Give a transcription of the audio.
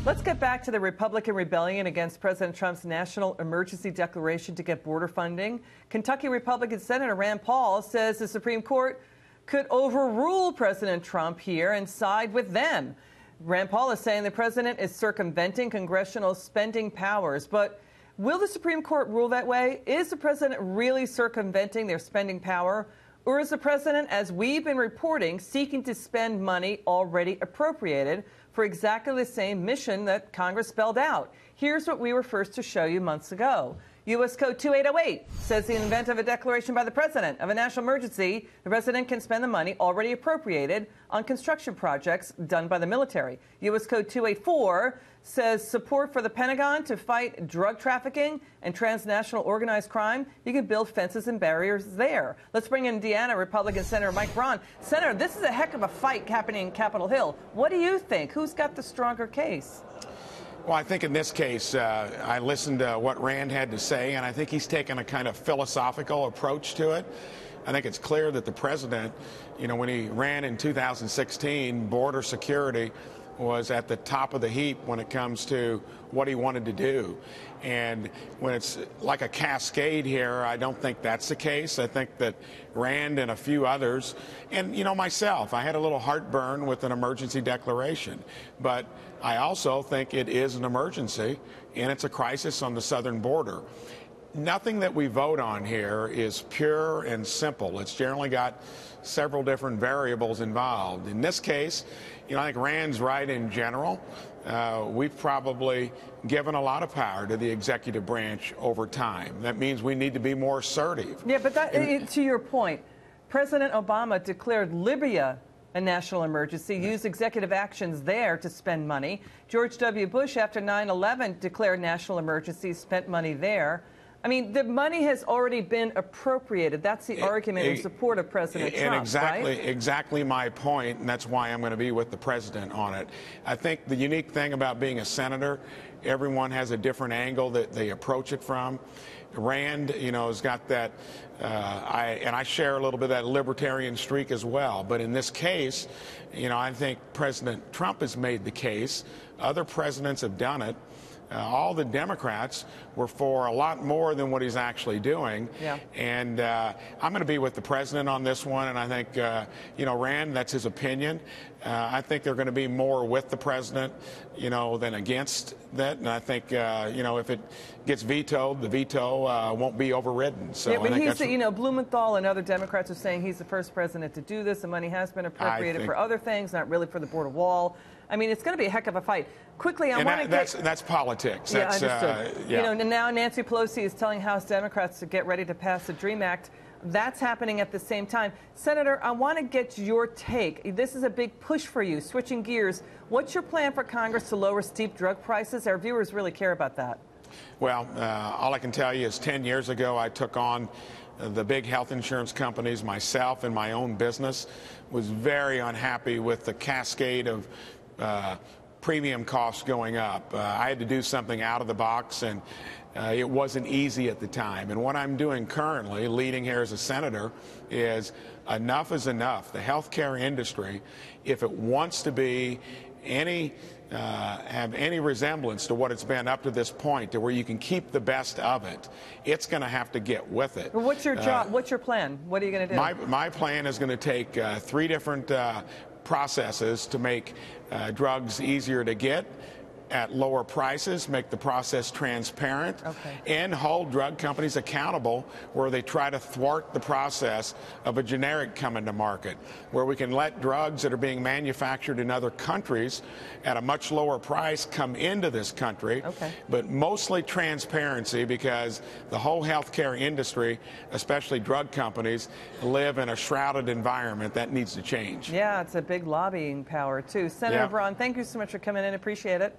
Let's get back to the Republican rebellion against President Trump's national emergency declaration to get border funding. Kentucky Republican Senator Rand Paul says the Supreme Court could overrule President Trump here and side with them. Rand Paul is saying the president is circumventing congressional spending powers. But will the Supreme Court rule that way? Is the president really circumventing their spending power? Or is the president, as we've been reporting, seeking to spend money already appropriated for exactly the same mission that Congress spelled out? Here's what we were first to show you months ago. U.S. Code 2808 says in the event of a declaration by the president of a national emergency, the president can spend the money already appropriated on construction projects done by the military. U.S. Code 284 says support for the Pentagon to fight drug trafficking and transnational organized crime. You can build fences and barriers there. Let's bring in Indiana Republican Senator Mike Braun. Senator, this is a heck of a fight happening in Capitol Hill. What do you think? Who's got the stronger case? Well, I think in this case, I listened to what Rand had to say, and I think he's taken a kind of philosophical approach to it. I think it's clear that the president, when he ran in 2016, border security was at the top of the heap when it comes to what he wanted to do. And when it's like a cascade here, I don't think that's the case. I think that Rand and a few others, and myself, I had a little heartburn with an emergency declaration. But I also think it is an emergency, and it's a crisis on the southern border. Nothing that we vote on here is pure and simple. It's generally got several different variables involved. In this case, I think Rand's right in general. We've probably given a lot of power to the executive branch over time. That means we need to be more assertive. Yeah, but to your point, President Obama declared Libya a national emergency, used executive actions there to spend money. George W. Bush, after 9/11, declared national emergency, spent money there. I mean, the money has already been appropriated. That's the argument in support of President Trump, right? Exactly my point, and that's why I'm going to be with the president on it. I think the unique thing about being a senator, everyone has a different angle that they approach it from. Rand, has got that, and I share a little bit of that libertarian streak as well. But in this case, I think President Trump has made the case. Other presidents have done it. All the Democrats were for a lot more than what he's actually doing. Yeah. And I'm going to be with the president on this one. And I think, Rand, that's his opinion. I think they're going to be more with the president, than against that. And I think, if it gets vetoed, the veto won't be overridden. So yeah, but he's, Blumenthal and other Democrats are saying he's the first president to do this. The money has been appropriated for other things, not really for the border wall. I mean, it's going to be a heck of a fight. Quickly, I want to get... That's politics. Yeah, understood. Now Nancy Pelosi is telling House Democrats to get ready to pass the DREAM Act. That's happening at the same time. Senator, I want to get your take. This is a big push for you. Switching gears, what's your plan for Congress to lower steep drug prices? Our viewers really care about that. Well, all I can tell you is 10 years ago, I took on the big health insurance companies myself and my own business. Was very unhappy with the cascade of premium costs going up. I had to do something out of the box, and it wasn't easy at the time. And what I'm doing currently, leading here as a senator, is enough is enough. The healthcare industry, if it wants to be have any resemblance to what it's been up to this point, to where you can keep the best of it, it's going to have to get with it. Well, what's your job? What's your plan? What are you going to do? My plan is going to take 3 different processes to make drugs easier to get at lower prices, make the process transparent, and hold drug companies accountable where they try to thwart the process of a generic coming to market, where we can let drugs that are being manufactured in other countries at a much lower price come into this country, but mostly transparency, because the whole healthcare industry, especially drug companies, live in a shrouded environment that needs to change. Yeah, it's a big lobbying power, too. Senator Braun, thank you so much for coming in. Appreciate it.